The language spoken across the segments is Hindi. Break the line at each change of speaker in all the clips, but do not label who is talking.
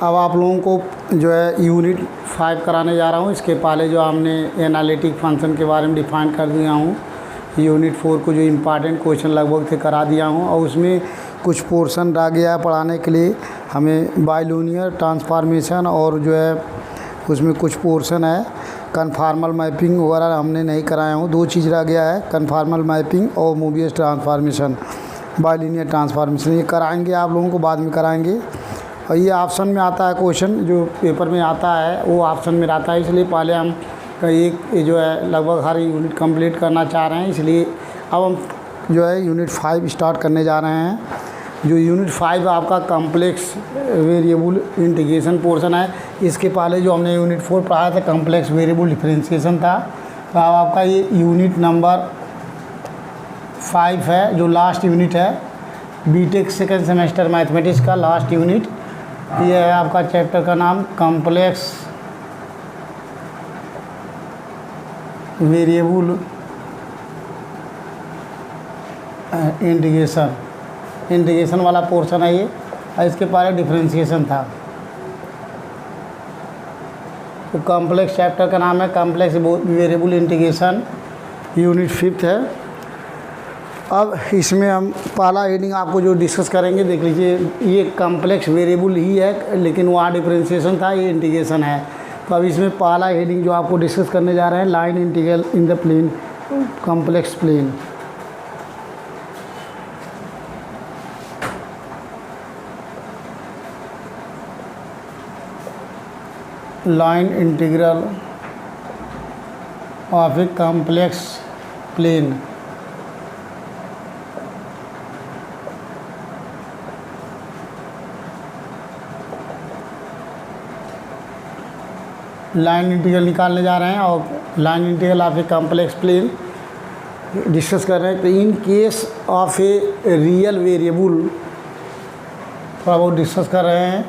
अब आप लोगों को जो है यूनिट 5 कराने जा रहा हूँ। इसके पहले जो हमने एनालिटिक फंक्शन के बारे में डिफ़ाइन कर दिया हूँ। यूनिट 4 को जो इम्पॉर्टेंट क्वेश्चन लगभग थे करा दिया हूँ, और उसमें कुछ पोर्शन रह गया है पढ़ाने के लिए हमें। बाइलिनियर ट्रांसफॉर्मेशन और जो है उसमें कुछ पोर्शन है कन्फॉर्मल मैपिंग वगैरह हमने नहीं कराया हूँ। 2 चीज़ रह गया है, कन्फॉर्मल मैपिंग और मोबियस ट्रांसफॉर्मेशन, बाइलिनियर ट्रांसफॉर्मेशन। ये कराएंगे आप लोगों को, बाद में कराएंगे। और ये ऑप्शन में आता है क्वेश्चन, जो पेपर में आता है वो ऑप्शन में रहता है, इसलिए पहले हम एक जो है लगभग हर यूनिट कंप्लीट करना चाह रहे हैं। इसलिए अब हम जो है यूनिट 5 स्टार्ट करने जा रहे हैं। जो यूनिट 5 आपका कॉम्प्लेक्स वेरिएबल इंटीग्रेशन पोर्शन है। इसके पहले जो हमने यूनिट 4 पढ़ाया था कॉम्प्लेक्स वेरिएबल डिफरेंशिएशन था। तो अब आपका ये यूनिट नंबर 5 है, जो लास्ट यूनिट है बीटेक सेकेंड सेमेस्टर मैथमेटिक्स का लास्ट यूनिट। ये है आपका चैप्टर का नाम कॉम्प्लेक्स वेरिएबल इंटीग्रेशन वाला पोर्शन है ये, और इसके पहले डिफरेंशिएशन था। तो कॉम्प्लेक्स चैप्टर का नाम है कॉम्प्लेक्स वेरिएबल इंटीग्रेशन, यूनिट 5 है। अब इसमें हम पहला हेडिंग आपको जो डिस्कस करेंगे देख लीजिए। ये कॉम्प्लेक्स वेरिएबल ही है, लेकिन वहाँ डिफरेंशिएशन था, ये इंटीग्रेशन है। तो अब इसमें पहला हेडिंग जो आपको डिस्कस करने जा रहे हैं, line integral in the plane complex plane. Line integral of a complex plane. Line integral निकालने जा रहे हैं और line integral of a complex plane discuss कर रहे हैं। तो in case of a real variable थोड़ा बहुत डिस्कस कर रहे हैं।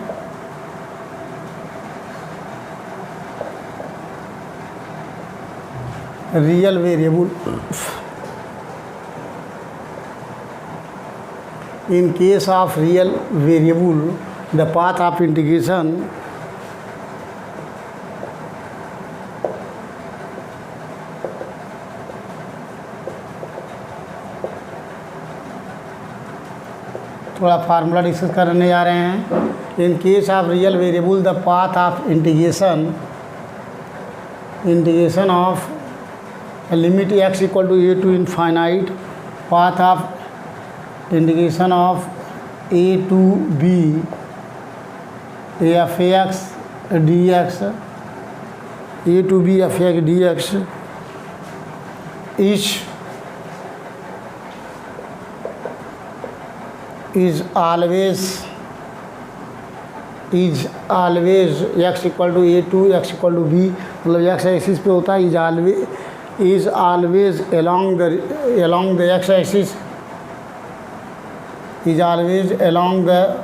Real variable, in case of real variable the path of integration थोड़ा फार्मूला डिस्कस करने जा रहे हैं। In case of real variable the path of integration of limit x equal to a to infinite, path of integration of a to b f x d x, a to b f x d x is always x equal to a to x equal to b, मतलब x एक्सिस पे होता है। is always along the x axis, is always along the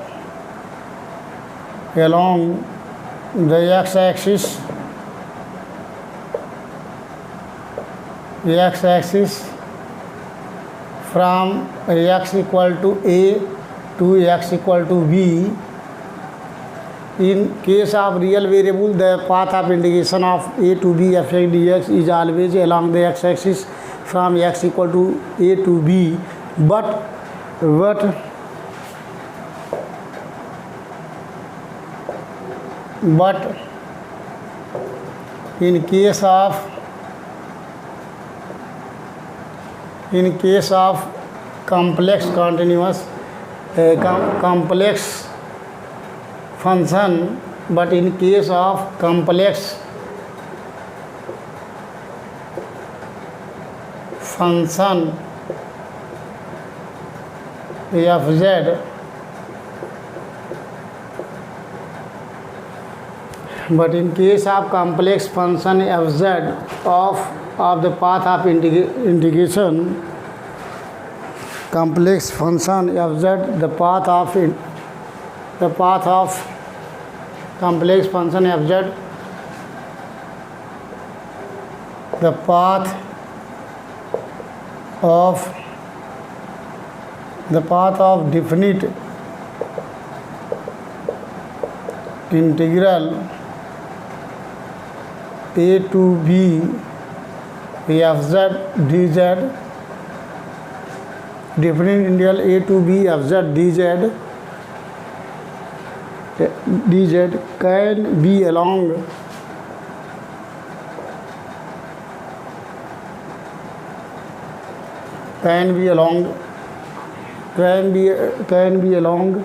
x axis from x equal to a to x equal to b. In case of real variable, the path of integration of a to b f x dx is always along the x axis from x equal to a to b. But in case of complex continuous complex function, but in case of complex function f z, but in case of complex function f z of the path of integration, complex function f z, the path of complex function f z, the path of definite integral a to b f z d z, different integral a to b f z d z can be along can be along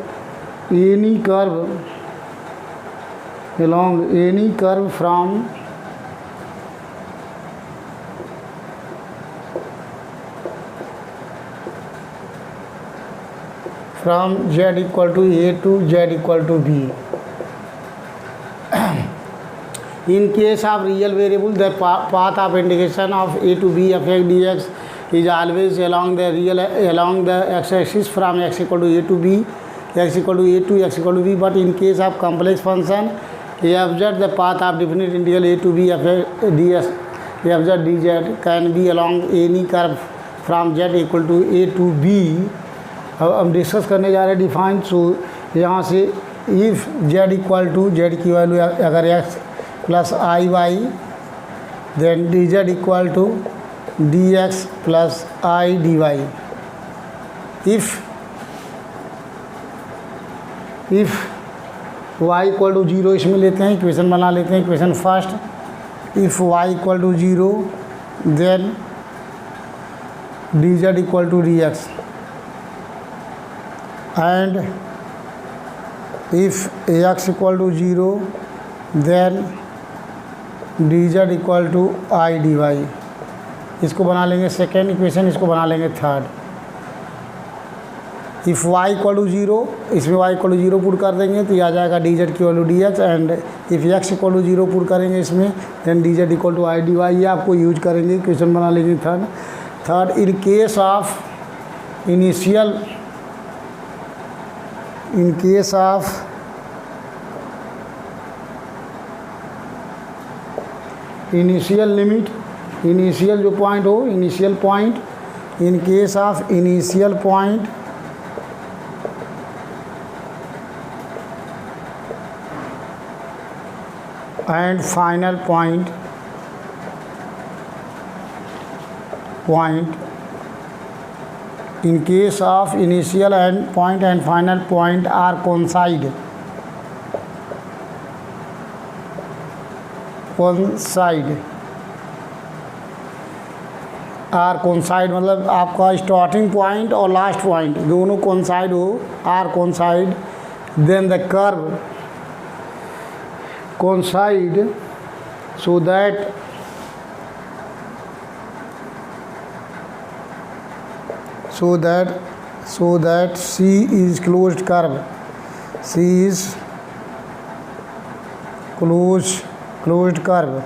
any curve from z equal to a to z equal to b. In case of real variable, the path of integration of a to b f x dx is always along the x-axis from x equal to a to b, x equal to a to x equal to b. But in case of complex function f z, the path of definite integral a to b f ds f z dz can be along any curve from z equal to a to b. अब हम डिस्कस करने जा रहे हैं डिफाइन। सो यहाँ से if z equal to z की वैल्यू अगर x plus i y, then d z equal to d x plus I D y. If y equal to 0 इसमें लेते हैं, इक्वेशन बना लेते हैं। Equation first, if y equal to 0 then d z equal to d x, and if x equal to 0 then dz equal to I dy। इसको बना लेंगे सेकेंड इक्वेशन, इसको बना लेंगे third. If y equal to 0, इसमें y इक्वल टू 0 पुट कर देंगे तो ये आ जाएगा dz की value dx, and if x equal to 0 put करेंगे इसमें then dz equal to I dy। ये आपको यूज करेंगे, इक्वेशन बना लेंगे third. In case of initial initial limit, initial जो पॉइंट हो, initial point, in case of initial point and final point in case of initial and point and final point are coincide मतलब आपका स्टार्टिंग पॉइंट और लास्ट पॉइंट दोनों कोइंसाइड हो, are coincide, then the curve coincide so that C is closed curve, C is closed curve।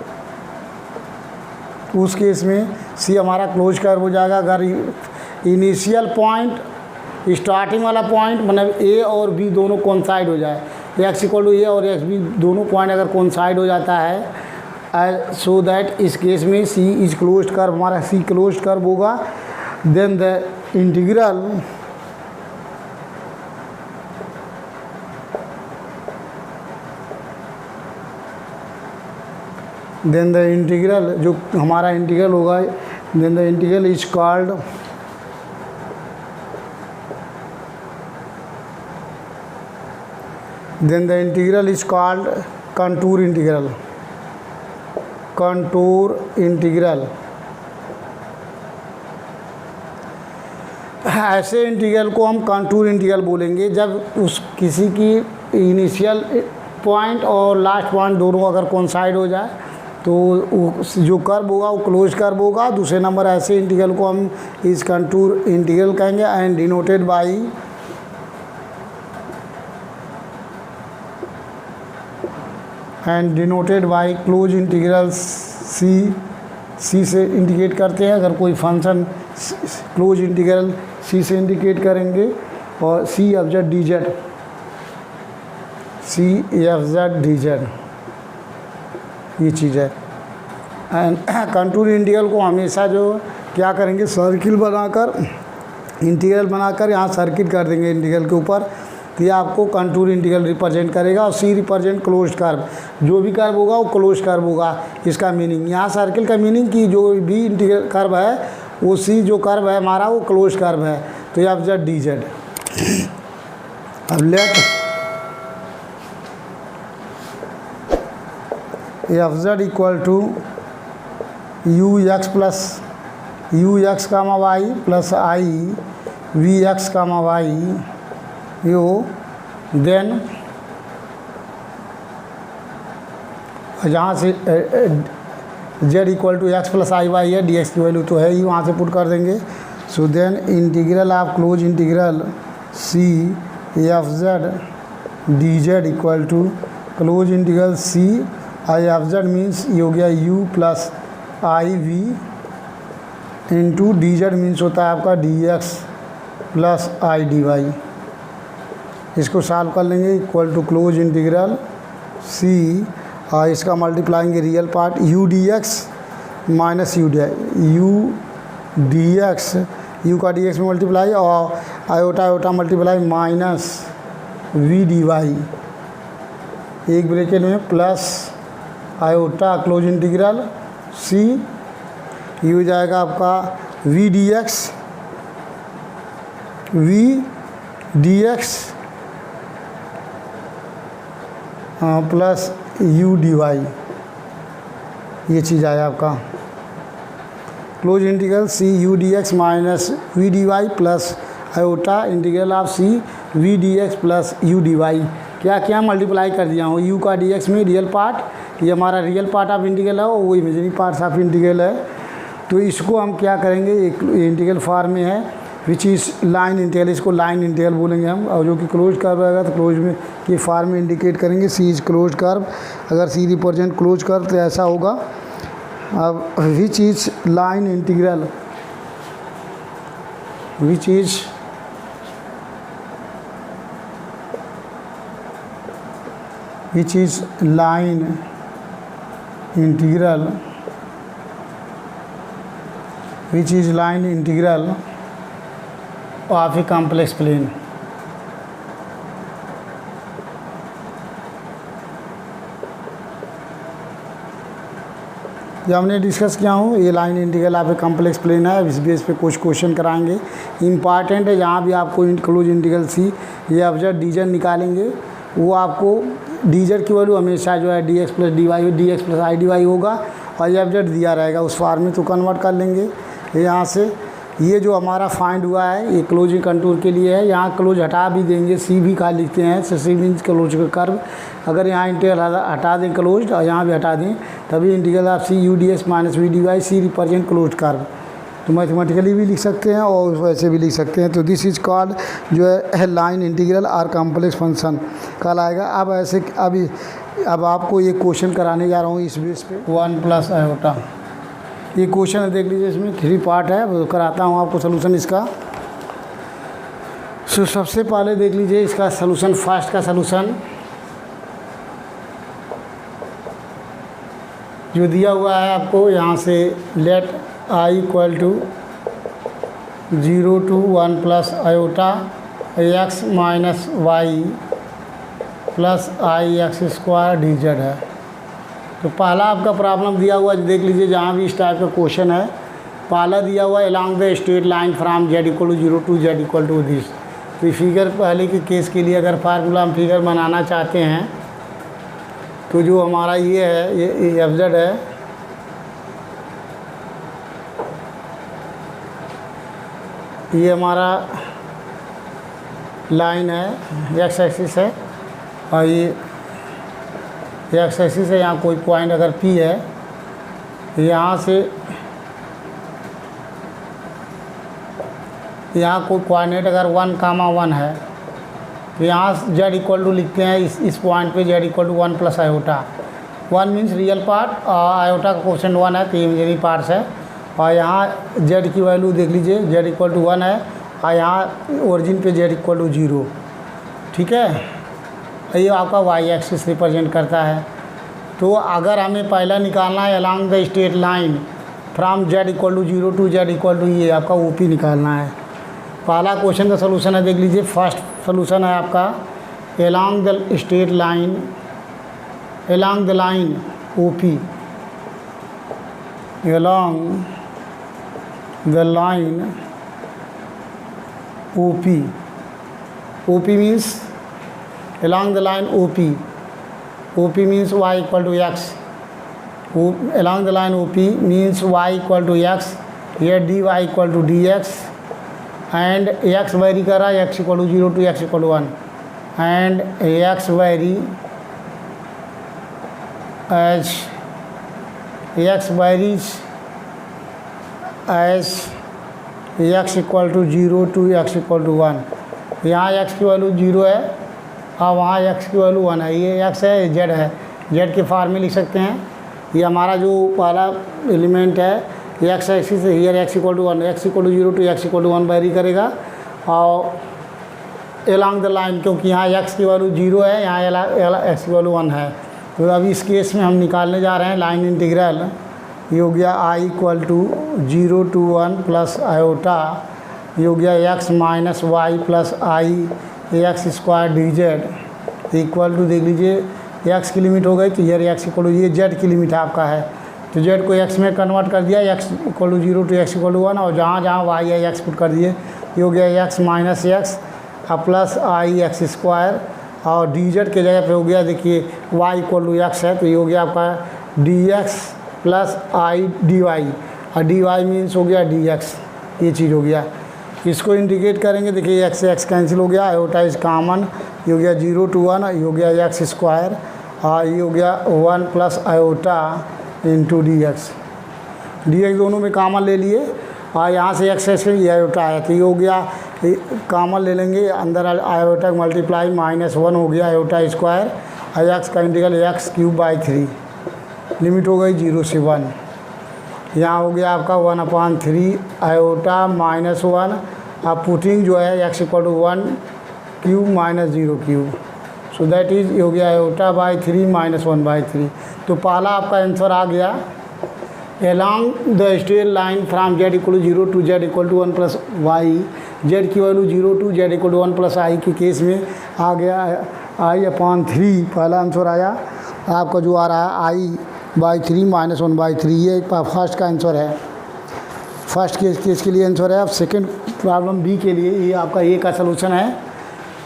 उस केस में C हमारा क्लोज कर्व हो जाएगा अगर इनिशियल पॉइंट, स्टार्टिंग वाला पॉइंट मतलब A और B दोनों कोइंसाइड हो जाए, x इक्वल टू A और x B दोनों पॉइंट अगर कोइंसाइड हो जाता है, सो दैट इस केस में C इज क्लोज्ड कर्व, हमारा C क्लोज्ड कर्व होगा। देन द इंटीग्रल जो हमारा इंटीग्रल होगा, then the integral is called contour integral. ऐसे इंटीग्रल को हम कंटूर इंटीग्रल बोलेंगे जब उस किसी की इनिशियल पॉइंट और लास्ट पॉइंट दोनों अगर कोइंसाइड हो जाए तो जो कर्व होगा वो क्लोज कर्व होगा। दूसरे नंबर ऐसे इंटीग्रल को हम इस कंटूर इंटीग्रल कहेंगे and denoted by close integral C से इंडिकेट करते हैं। अगर कोई फंक्शन क्लोज इंटीग्रल सी से इंडिकेट करेंगे और C f z d z ये चीज़ है। एंड कंटूर इंटीग्रल को हमेशा जो क्या करेंगे, सर्किल बनाकर इंटीग्रल बनाकर यहाँ सर्किल कर देंगे इंटीग्रल के ऊपर, तो ये आपको कंटूर इंटीग्रल रिप्रेजेंट करेगा। और सी रिप्रेजेंट क्लोज्ड कर्व, जो भी कर्व होगा वो क्लोज कर्व होगा। इसका मीनिंग यहाँ सर्किल का मीनिंग कि जो भी इंटीग्रल कर्व है वो सी जो कर्व है हमारा वो क्लोज कर्व है। तो ये एफ जेड डी जेड। अब let f z equal to u x plus u x comma y plus I v x comma y u then जहाँ से z equal to x plus i y है, डी एक्स की वैल्यू तो है ही, वहाँ से पुट कर देंगे। So then integral of close integral C f z d z equal to close integral C i f Z means ये हो गया यू प्लस आई V into D Z means होता है आपका D x plus I D Y. इसको सॉल्व कर लेंगे। Equal to close integral C इसका मल्टीप्लाएंगे real part U D x minus U D X, U का डी एक्स में मल्टीप्लाई और iota iota multiply minus we D Y एक ब्रैकेट में plus iota close integral C ये हो जाएगा आपका V D x plus u d y, ये चीज़ आया आपका close integral C u D x minus we D y plus iota integral of C v D x plus u d y. क्या क्या मल्टीप्लाई कर दिया हूँ, यू का डी एक्स में रियल पार्ट, ये हमारा रियल पार्ट ऑफ इंटीग्रल है और वो इमेजिनरी पार्ट ऑफ इंटीग्रल है। तो इसको हम क्या करेंगे, एक इंटीग्रल फॉर्म में है विच इज़ लाइन इंटीग्रल, इसको लाइन इंटीग्रल बोलेंगे हम। और जो कि क्लोज कर्व रहेगा तो क्लोज में के फॉर्म में इंडिकेट करेंगे सी इज क्लोज कर्व। अगर सी रिप्रेजेंट क्लोज कर्व तो ऐसा होगा। अब which is line integral which is line integral of a complex plane. ये हमने डिस्कस किया हूँ, ये line integral of a complex plane है। इस बेस पे कुछ क्वेश्चन कराएंगे, इम्पॉर्टेंट है। जहाँ भी आपको क्लोज इंटीग्रल सी ये एफ जेड डी जेड निकालेंगे वो आपको डी जेड की वैल्यू हमेशा जो है d x plus d y d x plus I D y होगा और एफ जेड दिया रहेगा उस फॉर्म में, तो कन्वर्ट कर लेंगे यहाँ से। ये जो हमारा फाइंड हुआ है ये क्लोजिंग कंटूर के लिए है। यहाँ क्लोज हटा भी देंगे, सी भी खा लिखते हैं, सी मीन्स क्लोज का कर्व। अगर यहाँ इंटीग्रल हटा दें क्लोज और यहाँ भी हटा दें तभी integral of C u d s minus we D y C represent close curve. तो मैथमेटिकली भी लिख सकते हैं और वैसे भी लिख सकते हैं। तो दिस इज कॉल्ड जो है line integral or complex function कहलाएगा। अब ऐसे अब आपको ये क्वेश्चन कराने जा रहा हूँ इस बेस पे 1 प्लस आयोटा। ये क्वेश्चन है, देख लीजिए, इसमें 3 पार्ट है, वो कराता हूँ आपको सोल्यूशन इसका। सो सबसे पहले देख लीजिए इसका सोल्यूशन, फर्स्ट का सोल्यूशन जो दिया हुआ है आपको यहाँ से, let I equal to 0 to 1 plus iota x minus y plus i x square d z है। तो पहला आपका प्रॉब्लम दिया हुआ देख लीजिए, जहाँ भी इस टाइप का क्वेश्चन है, पहला दिया हुआ along the straight line from z equal to 0 to z equal to this. तो फिगर पहले के केस के लिए अगर फार्मूला हम फिगर बनाना चाहते हैं तो जो हमारा ये है, ये एफ जेड है, ये हमारा लाइन है, एक्स एक्सिस है और ये एक्स एक्सिस है। यहाँ कोई पॉइंट अगर पी है, यहाँ से यहाँ कोई कोऑर्डिनेट अगर 1,1 है तो यहाँ जेड इक्वल टू लिखते हैं इस पॉइंट पे z equal to 1 plus iota. 1 means real part और आयोटा का कोशेंट 1 है, तो इमेजिनरी पार्ट्स है। और यहाँ जेड की वैल्यू देख लीजिए, जेड इक्वल टू 1 है और यहाँ ओरिजिन पे जेड इक्वल टू 0। ठीक है, ये आपका वाई एक्सिस रिप्रेजेंट करता है। तो अगर हमें पहला निकालना है along the straight line from z equal to 0 to z equal to, ये आपका ओपी निकालना है। पहला क्वेश्चन का सोल्यूशन है, देख लीजिए, सोल्यूशन है आपका along the straight line, along the line OP, along the line OP. OP means along the line OP. OP means y equal to x. Along the line OP means y equal to x. Here dy equal to dx and x vary कर रहा है x equal to 0 to x equal to 1 and x vary as x varies as x equal to 0 to x equal to 1. यहाँ x की वैल्यू 0 है और वहाँ x की वैल्यू 1 है. ये x है, ये z है. z के फॉर्म में लिख सकते हैं. ये हमारा जो पहला एलिमेंट है x एक्सिस है. Here x equal to 1, x equal to 0 to x equal to 1 vary करेगा. और एलॉन्ग द लाइन, क्योंकि यहाँ x की वैल्यू 0 है, यहाँ x की वैल्यू 1 है. तो अभी इस केस में हम निकालने जा रहे हैं लाइन इंटीग्रल. ये हो गया i equal to 0 to 1 plus iota. ये हो गया x minus y plus i x square d z equal to, देख लीजिए x की लिमिट हो गई तो यार x इक्वल टू, ये z की लिमिट आपका है तो z को x में कन्वर्ट कर दिया, x equal to 0 to x equal to 1 और जहाँ जहाँ y है x पुट कर दिए. ये हो गया x minus X plus i x square और डी जेड के जगह पे हो गया, देखिए y इक्वल टू x है तो ये हो गया आपका D x plus I D y और डी वाई मीन्स हो गया डी एक्स. ये चीज़ हो गया. इसको इंडिकेट करेंगे, देखिए x से x कैंसिल हो गया, आयोटा इज कॉमन. ये हो गया 0 टू 1, ये हो गया एक्स स्क्वायर और ये हो गया 1 plus iota into D x. दोनों में कॉमन ले लिए और यहाँ से x से ये आयोटा आया तो ये हो गया कॉमन ले लेंगे, अंदर आयोटा मल्टीप्लाई माइनस 1 हो गया आयोटा स्क्वायर और x का integral x cube by 3. Limit हो गई 0 से 1. यहाँ हो गया आपका 1/3 आयोटा माइनस 1 अब पुटिंग जो है x equal to 1 cube minus 0 cube. So that is ये हो गया आयोटा बाई 3 माइनस 1/3. तो पहला आपका आंसर आ गया along the straight line from z equal to 0 to z equal to 1 plus Y. z की value 0 to z equal to 1 plus I के केस में आ गया i/3. पहला आंसर आया आपका जो आ रहा है i/3 माइनस 1/3. ये फर्स्ट का आंसर है, फर्स्ट केस के लिए आंसर है. अब सेकंड प्रॉब्लम बी के लिए ये आपका ए का सलूशन है.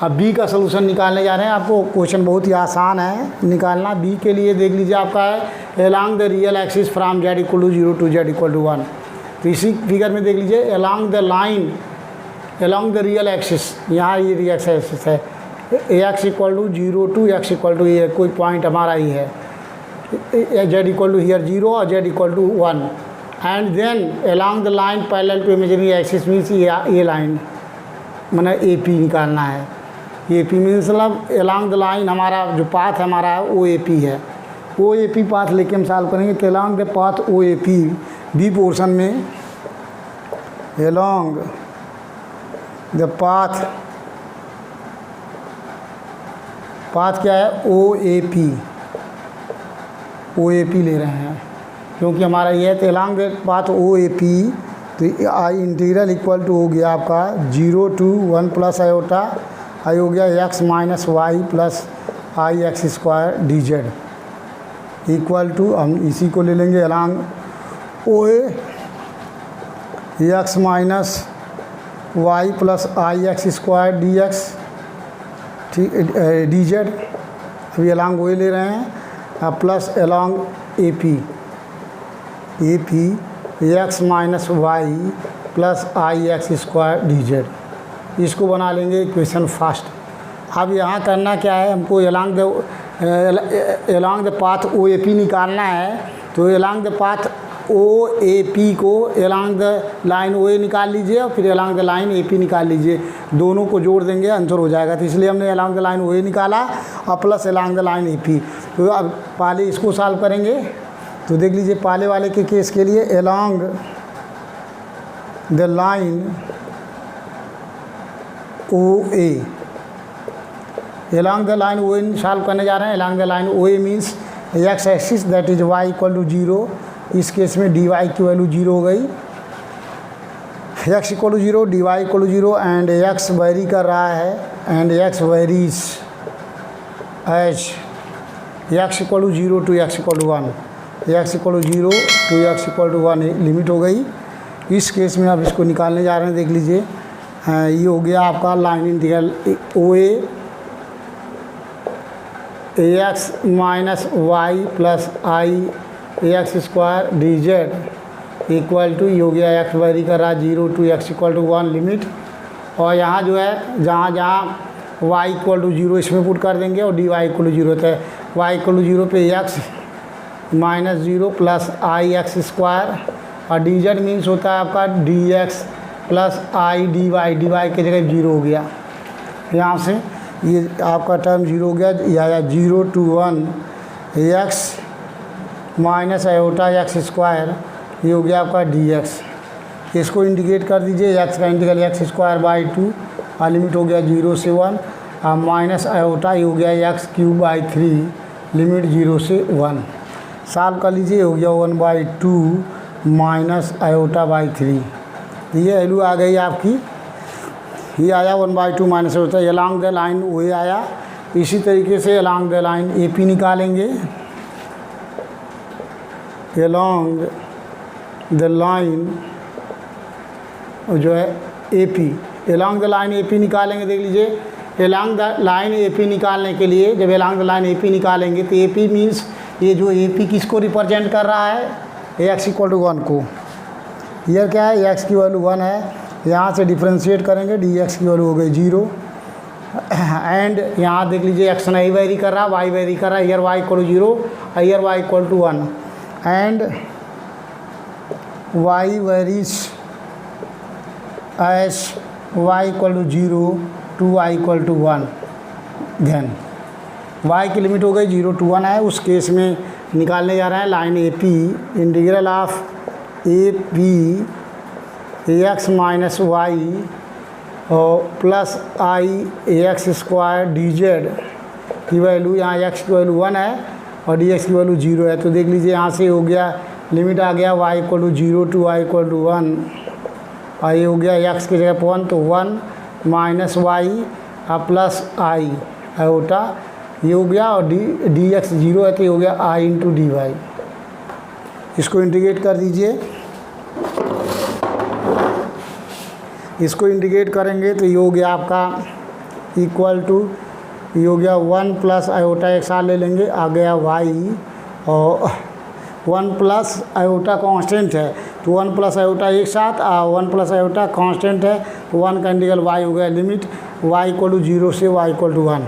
अब बी का सलूशन निकालने जा रहे हैं. आपको क्वेश्चन बहुत ही आसान है निकालना. बी के लिए देख लीजिए आपका है along the real axis from z equal to 0 to z equal to 1. तो इसी फिगर में देख लीजिए along the line, along the real axis, यहाँ ये रियल एक्सिस है x equal to 0 to x equal to, ये कोई पॉइंट हमारा ही है z इक्वल टू हियर 0 और z equal to 1 and then along the line parallel to imaginary axis means ये लाइन मैंने ए पी निकालना है. ए पी मीन्स मतलब along the line हमारा जो पाथ हमारा है ओ ए पी है. ओ ए पी पाथ लेके हम सॉल्व करेंगे. तो along the path O A P B portion में along the path क्या है ओ ए पी ले रहे हैं क्योंकि हमारा ये है. तो along the path O A P तो आई इंटीग्रल इक्वल टू हो गया आपका 0 टू 1 प्लस आयोटा आई हो गया x minus y plus i x square d z equal to, हम इसी को ले लेंगे along O A x minus y plus i x square d x ठीक डी जेड. अभी अलॉन्ग ओ ए ले रहे हैं plus along A P x minus y plus i x square d z. इसको बना लेंगे इक्वेशन फर्स्ट. अब यहाँ करना क्या है, हमको along the path O A P निकालना है. तो along the path O A P को along the line O A निकाल लीजिए और फिर along the line A P निकाल लीजिए. दोनों को जोड़ देंगे आंसर हो जाएगा. तो इसलिए हमने along द लाइन ओ ए निकाला और plus along the line A P. तो अब पहले इसको सॉल्व करेंगे. तो देख लीजिए पहले वाले के केस के लिए along the line O A, along the line O A solve करने जा रहे हैं. along the line O A means x axis that is y equal to 0. इस केस में dy की वैल्यू 0 हो गई. X equal to 0, dy equal to 0 and x vary कर रहा है and x varies as x equal to 0 to x equal to 1, x equal to 0 to x equal to 1 limit हो गई। इस केस में अब इसको निकालने जा रहे हैं, देख लीजिए। ये हो गया आपका line integral O A x minus y plus i x square d z equal to, ये हो गया एक्स वेरी कर रहा है 0 to x equal to 1 limit. और यहाँ जो है जहाँ जहाँ y इक्वल टू 0 इसमें पुट कर देंगे और dy इक्वल टू 0 होता है। y इक्वल टू 0 पे x माइनस 0 प्लस आई एक्स स्क्वायर और डी जेड मीन्स होता है आपका D x plus I D y की जगह 0 हो गया। यहाँ से ये आपका टर्म 0 हो गया, या 0 to 1 x minus iota x square, ये हो गया आपका डी एक्स। इसको इंडिकेट कर दीजिए, एक्स का इंटीग्रल एक्स स्क्वायर बाई 2 और लिमिट हो गया 0 से 1 और माइनस आयोटा ये हो गया एक्स क्यूब बाई 3 लिमिट 0 से 1। सॉल्व कर लीजिए, हो गया 1/2 माइनस आयोटा बाई 3। ये वैल्यू आ गई आपकी, ये आया 1/2 minus iota. Along the line वो आया। इसी तरीके से along the line A P निकालेंगे। अलोंग द लाइन जो है A P, along the line A P निकालेंगे। देख लीजिए, along the line A P निकालने के लिए जब along the line A P निकालेंगे तो ए पी मीन्स ये जो ए पी किसको रिप्रेजेंट कर रहा है, एक्स इक्वल टू 1 को। यह क्या है, एक्स की वैल्यू 1 है। यहाँ से डिफ्रेंशिएट करेंगे, डी एक्स की वैल्यू हो गई 0 एंड यहाँ देख लीजिए एक्स नहीं वेरी कर रहा, वाई वेरी कर रहा है। Here y equal to 0, here y equal to 1 and y varies as y equal to 0 to y equal to 1। Then y की लिमिट हो गई 0 टू 1 है। उस केस में निकालने जा रहे हैं line A P, integral of A P x minus y और plus i x square d z की वैल्यू, यहाँ एक्स की वैल्यू 1 है और डी एक्स की वैल्यू 0 है। तो देख लीजिए यहाँ से हो गया लिमिट आ गया y equal to 0 to y equal to 1 और ये हो गया एक्स की जगह 1 तो 1 माइनस वाई और प्लस आई आयोटा, ये हो गया और डी एक्स 0 है तो ये हो गया आई इंटू डी वाई। इसको इंटीग्रेट कर दीजिए, इसको इंटीग्रेट करेंगे तो ये हो गया आपका इक्वल टू, ये हो गया 1 प्लस आयोटा एक साथ ले लेंगे, आ गया वाई और 1 प्लस आयोटा कांस्टेंट है तो 1 प्लस आयोटा एक साथ 1 प्लस आयोटा कांस्टेंट है तो 1 का इंटीग्रल वाई हो गया लिमिट y इक्वल टू 0 से y इक्वल टू 1,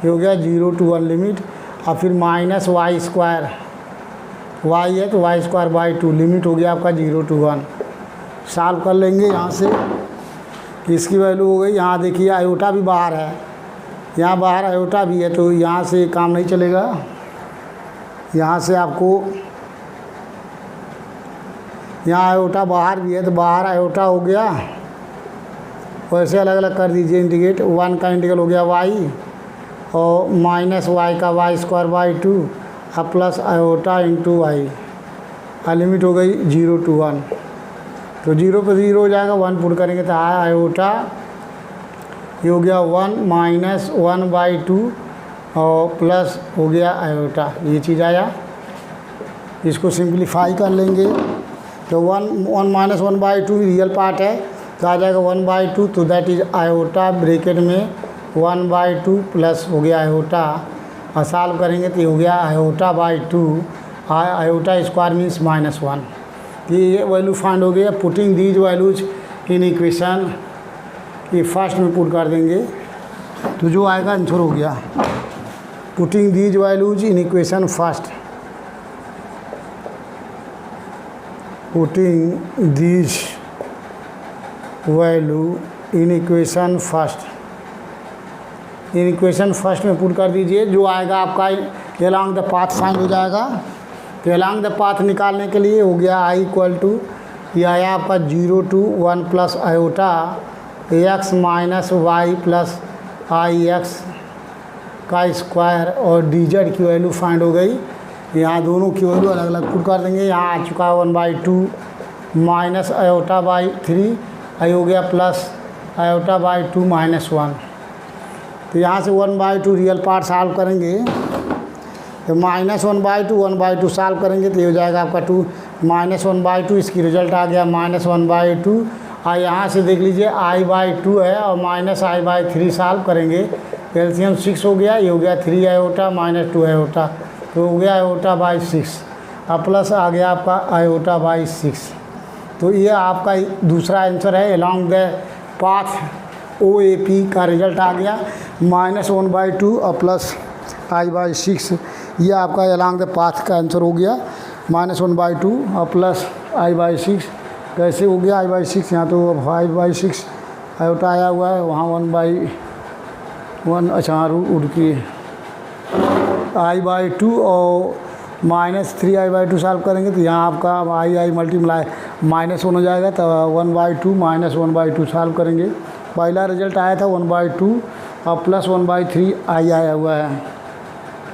ये हो गया 0 टू 1 लिमिट और फिर माइनस वाई स्क्वायर, y है तो वाई स्क्वायर बाई 2 लिमिट हो गया आपका 0 टू 1। सॉल्व कर लेंगे यहाँ से, इसकी वैल्यू हो गई। यहाँ देखिए आयोटा भी बाहर है, यहाँ बाहर आयोटा भी है तो यहाँ से काम नहीं चलेगा। यहाँ से आपको यहाँ आयोटा बाहर भी है तो बाहर आयोटा हो गया, वैसे अलग अलग कर दीजिए इंटीग्रेट। 1 का इंटीग्रल हो गया y और माइनस वाई का वाई स्क्वायर बाई 2 और प्लस आयोटा इंटू वाई और लिमिट हो गई 0 टू 1। तो 0 पे 0 हो जाएगा, 1 पुट करेंगे तो आयोटा ये हो गया 1 माइनस 1/2 और प्लस हो गया आयोटा, ये चीज़ आया। इसको सिंप्लीफाई कर लेंगे तो 1 माइनस 1/2 रियल पार्ट है तो आ जाएगा 1/2 तो दैट इज आयोटा ब्रैकेट में 1/2 प्लस हो गया आयोटा और सॉल्व करेंगे तो ये हो गया iota by 2, iota square means -1। ये वैल्यू फाइंड हो गया। Putting these values in equation ये फर्स्ट में पुट कर देंगे तो जो आएगा आंसर हो गया। Putting these values in equation first, putting these value in equation first, in equation first में पुट कर दीजिए। जो आएगा आपका अलोंग द पाथ फाइंड हो जाएगा। तो अलोंग द पाथ निकालने के लिए हो गया आई इक्वल टू, ये आया आपका 0 to 1 plus iota x minus y plus i x का स्क्वायर और डी जेड की वैल्यू फाइंड हो गई। यहाँ दोनों की वैल्यू अलग अलग पुट कर देंगे। यहाँ आ चुका है 1/2 माइनस आयोटा बाई 3, आई हो गया प्लस आयोटा बाई 2 माइनस 1। तो यहाँ से 1/2 रियल पार्ट सॉल्व करेंगे तो -1/2 1/2 सॉल्व करेंगे तो ये हो जाएगा आपका 2 -1/2, इसकी रिजल्ट आ गया -1/2। और यहाँ से देख लीजिए i/2 है और -i/3 सॉल्व करेंगे, एलसीएम 6 हो गया, ये हो गया 3 आयोटा माइनस 2 आयोटा, तो हो गया आयोटा बाई 6 और प्लस आ गया आपका आयोटा बाई 6। तो ये आपका दूसरा आंसर है अलॉन्ग द पाथ OAP का रिजल्ट आ गया -1/2 और प्लस i/6। ये आपका अलॉन्ग द पाथ का आंसर हो गया -1/2 और प्लस i/6। कैसे हो गया i/6? यहाँ तो 5/6 आयोटा आया हुआ है, वहाँ 1/1 अच्छा उड़ के i/2 और -3i/2 सॉल्व करेंगे तो यहाँ आपका i मल्टीप्लाई -1 हो जाएगा, तो 1/2 -1/2 सॉल्व करेंगे। पहला रिजल्ट आया था 1/2 और प्लस 1/3 i आया हुआ है,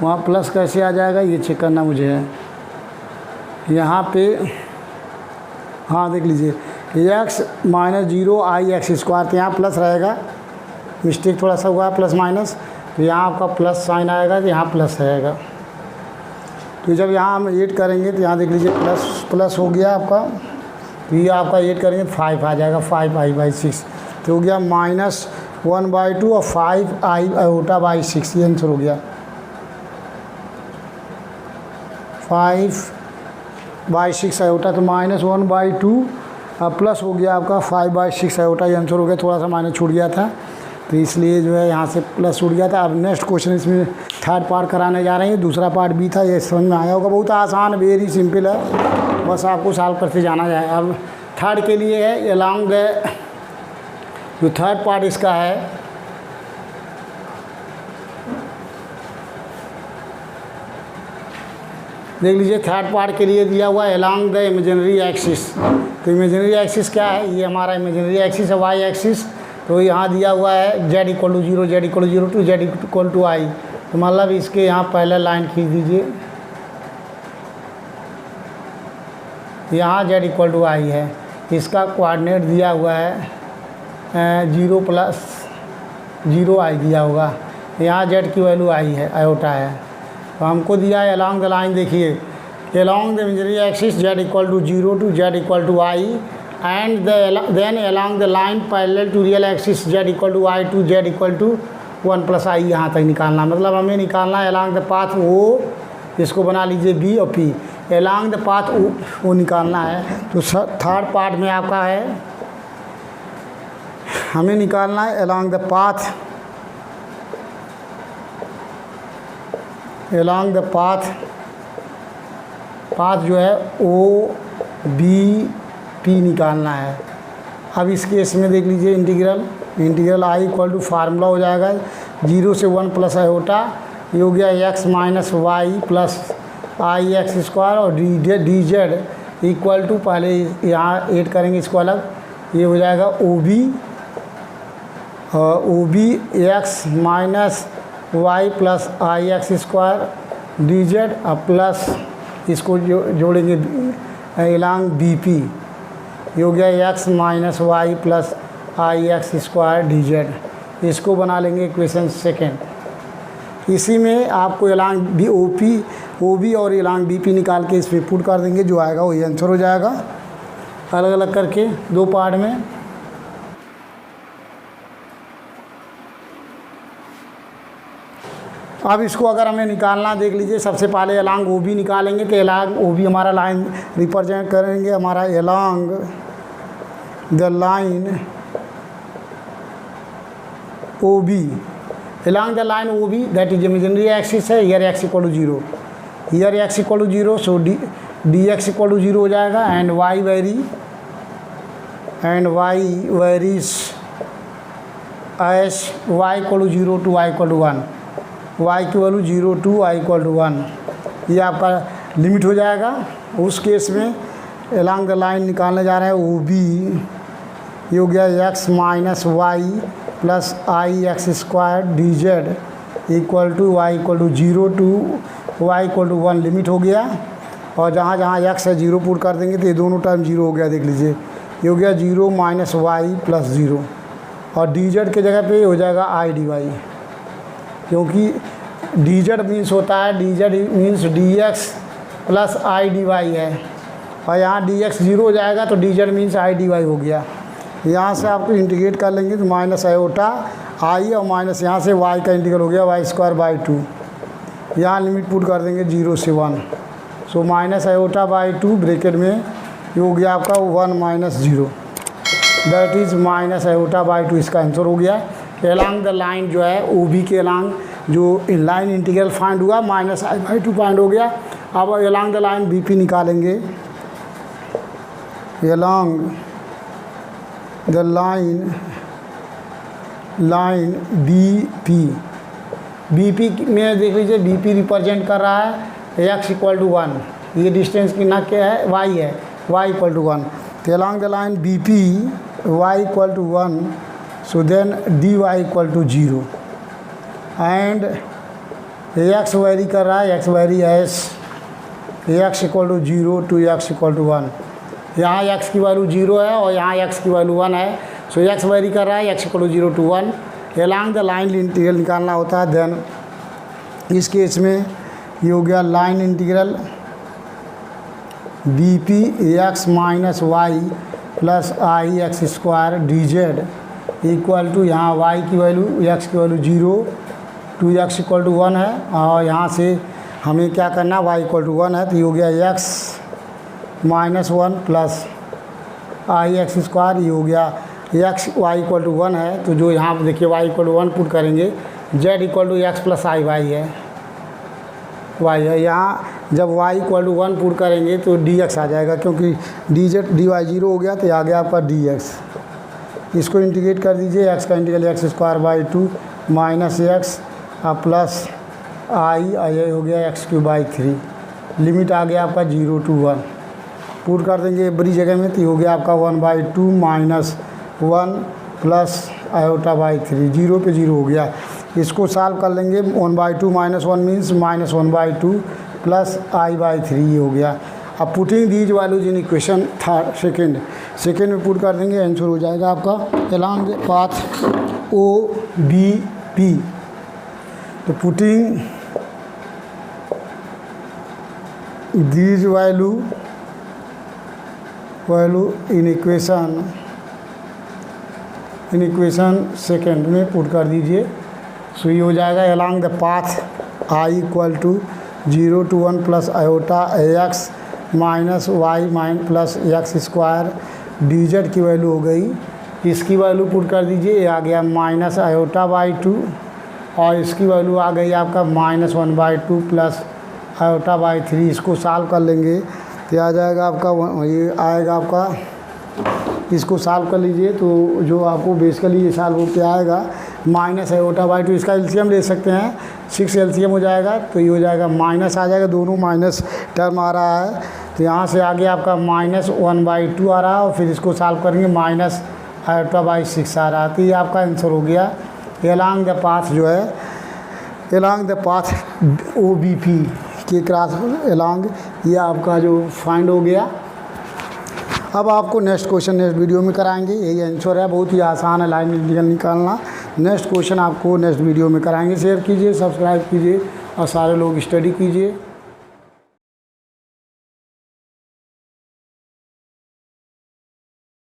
वहाँ प्लस कैसे आ जाएगा ये चेक करना मुझे है। यहाँ पे हाँ देख लीजिए x - 0 i(x²), तो यहाँ प्लस रहेगा, मिस्टेक थोड़ा सा हुआ प्लस माइनस, तो यहाँ आपका प्लस साइन आएगा, तो यहाँ प्लस रहेगा। तो जब यहाँ हम ऐड करेंगे तो यहाँ देख लीजिए प्लस हो गया आपका, तो ये आपका ऐड करेंगे 5 आ जाएगा, 5i/6, तो हो गया -1/2 और 5i/6, ये आंसर हो गया 5/6 आयोटा, तो -1/2 और प्लस हो गया आपका 5/6 आयोटा, ये आंसर हो गया। थोड़ा सा माइनस छूट गया था तो इसलिए जो है यहाँ से प्लस छूट गया था। अब नेक्स्ट क्वेश्चन इसमें थर्ड पार्ट कराने जा रहे हैं, दूसरा पार्ट भी था, ये समझ में आया होगा, बहुत आसान वेरी सिंपल है, बस आपको सॉल्व करते जाना है। अब थर्ड के लिए है अलॉन्ग द, जो थर्ड पार्ट इसका है देख लीजिए, थर्ड पार्ट के लिए दिया हुआ है अलॉन्ग द इमेजिनरी एक्सिस। तो इमेजिनरी एक्सिस क्या है, ये हमारा इमेजिनरी एक्सिस है y एक्सिस, तो यहाँ दिया हुआ है z = 0, z = 0 to z = i, तो मतलब इसके यहाँ पहले लाइन खींच दीजिए, यहाँ z = i है, इसका कोऑर्डिनेट दिया हुआ है 0 + 0 i दिया होगा, यहाँ z की वैल्यू i है, आयोटा है। तो हमको दिया है अलॉन्ग द लाइन, देखिए along the imaginary axis z = 0 to z = i and then along the line parallel to real axis z = i to z = 1 + i, यहाँ तक निकालना, मतलब हमें निकालना है along the path O, इसको बना लीजिए B और P, along the path O निकालना है। तो थर्ड पार्ट में आपका है, हमें निकालना है along the path जो है OBP निकालना है। अब इस केस में देख लीजिए इंटीग्रल i = फार्मूला हो जाएगा 0 से 1 प्लस आयोटा, ये हो गया x - y प्लस i(x²) और dz = पहले यहाँ ऐड करेंगे इसको अलग, ये हो जाएगा OB x - y plus i(x²) dz plus इसको जोड़ेंगे अलॉन्ग BP, ये हो गया x - y plus i(x²) dz, इसको बना लेंगे इक्वेशन सेकेंड। इसी में आपको अलॉन्ग OB और अलॉन्ग BP निकाल के इसमें पुट कर देंगे, जो आएगा वही आंसर हो जाएगा, अलग अलग करके दो पार्ट में। अब इसको अगर हमें निकालना, देख लीजिए सबसे पहले अलॉन्ग OB निकालेंगे, तो अलॉन्ग OB हमारा लाइन रिप्रेजेंट करेंगे हमारा along the line OB, along the line OB that is imaginary axis है, here x = 0, here x = 0, so dx = 0 हो जाएगा, and y varies as y = 0 to y = 1, y की वैल्यू 0 टू i = 1, ये आपका लिमिट हो जाएगा। उस केस में अलॉन्ग द लाइन निकालने जा रहे हैं OB, ये हो गया x - y plus i(x²) dz = y = 0 to y = 1, limit हो गया। और जहाँ जहाँ एक्स है 0 पुट कर देंगे तो ये दोनों टाइम 0 हो गया। देख लीजिए ये हो गया 0 माइनस वाई प्लस 0 और डी जेड के जगह पे हो जाएगा आई डी वाई, क्योंकि डी जेड मीन्स होता है d Z means d x plus I D y है और यहाँ डी एक्स 0 हो जाएगा तो d Z means i D y हो गया। यहाँ से आपको इंटीग्रेट कर लेंगे तो माइनस आयोटा आई और माइनस यहाँ से वाई का इंटीग्रल हो गया वाई स्क्वायर बाई 2। यहाँ लिमिट पुट कर देंगे 0 से 1, so minus iota by 2 bracket में ये हो गया आपका 1 minus 0, that is minus iota by 2 इसका आंसर हो गया। एलॉन्ग द लाइन जो है ओ बी के एलॉन्ग जो लाइन इंटीग्रल फाइंड हुआ माइनस आई बाई 2 फाइंड हो गया। अब along the line B P निकालेंगे। Along the line B P में देख लीजिए बी पी रिप्रेजेंट कर रहा है एक्स इक्वल टू 1, ये डिस्टेंस की ना क्या है वाई है, वाई इक्वल टू 1। तो along the line B P y equal to 1, so then d y equal to 0 and x vary कर रहा है, x vary as x equal to 0 to x equal to 1। यहाँ x की वैल्यू 0 है और यहाँ x की वैल्यू 1 है, सो x वेरी कर रहा है x equal to 0 to 1। Along the line integral निकालना होता है। देन इस केस में ये हो गया line integral B P x minus y plus i x square d z equal to यहाँ y की वैल्यू x की value 0 to x equal to 1 है और यहाँ से हमें क्या करना y इक्वल टू 1 है तो ये हो गया x minus 1 plus i x square, ये हो गया एक्स वाई इक्वल टू 1 है तो जो यहाँ पर देखिए y इक्वल टू 1 पुट करेंगे, z equal to x plus i y है, y है। यहाँ जब y इक्वल टू 1 पुट करेंगे तो dx आ जाएगा, क्योंकि dy 0 हो गया तो आ गया आपका dx। इसको इंटीग्रेट कर दीजिए, x का integral X square by 2 minus X plus I ये हो गया एक्स क्यूब बाई 3, लिमिट आ गया आपका 0 टू 1। पुट कर देंगे बड़ी जगह में तो ये हो गया आपका 1 by 2 minus 1 plus iota by 3, 0 पे 0 हो गया। इसको सॉल्व कर लेंगे, 1 by 2 minus 1 means minus 1 by 2 plus I by 3 ये हो गया। अब putting these values in equation second में पुट कर देंगे, आंसर हो जाएगा आपका along the path O B P. तो putting these value in equation second में पुट कर दीजिए। सो ये हो जाएगा along the path I equal to 0 to 1 plus iota x minus y plus x square d z की वैल्यू हो गई, इसकी वैल्यू पुट कर दीजिए, ये आ गया माइनस आयोटा बाई 2 और इसकी वैल्यू आ गई आपका minus 1 by 2 plus iota by 3। इसको सॉल्व कर लेंगे तो आ जाएगा आपका ये आएगा आपका, इसको सॉल्व कर लीजिए तो जो आपको बेसिकली ये सॉल्व हो के आएगा माइनस आयोटा बाई 2, इसका एलसीएम ले सकते हैं, 6 एलसीएम हो जाएगा तो ये हो जाएगा माइनस आ जाएगा, दोनों माइनस टर्म आ रहा है तो यहाँ से आगे आपका माइनस 1 बाई 2 आ रहा है और फिर इसको सॉल्व करेंगे माइनस आयोटा बाई 6 आ रहा है। तो ये आपका आंसर हो गया एलॉन्ग द पाथ जो है, along the path O B P के क्रॉस एलॉन्ग, ये आपका जो फाइंड हो गया। अब आपको नेक्स्ट क्वेश्चन नेक्स्ट वीडियो में कराएंगे, यही आंसर है, बहुत ही आसान है लाइन इंटीग्रल निकालना। नेक्स्ट क्वेश्चन आपको नेक्स्ट वीडियो में कराएंगे। शेयर कीजिए, सब्सक्राइब कीजिए और सारे लोग स्टडी कीजिए।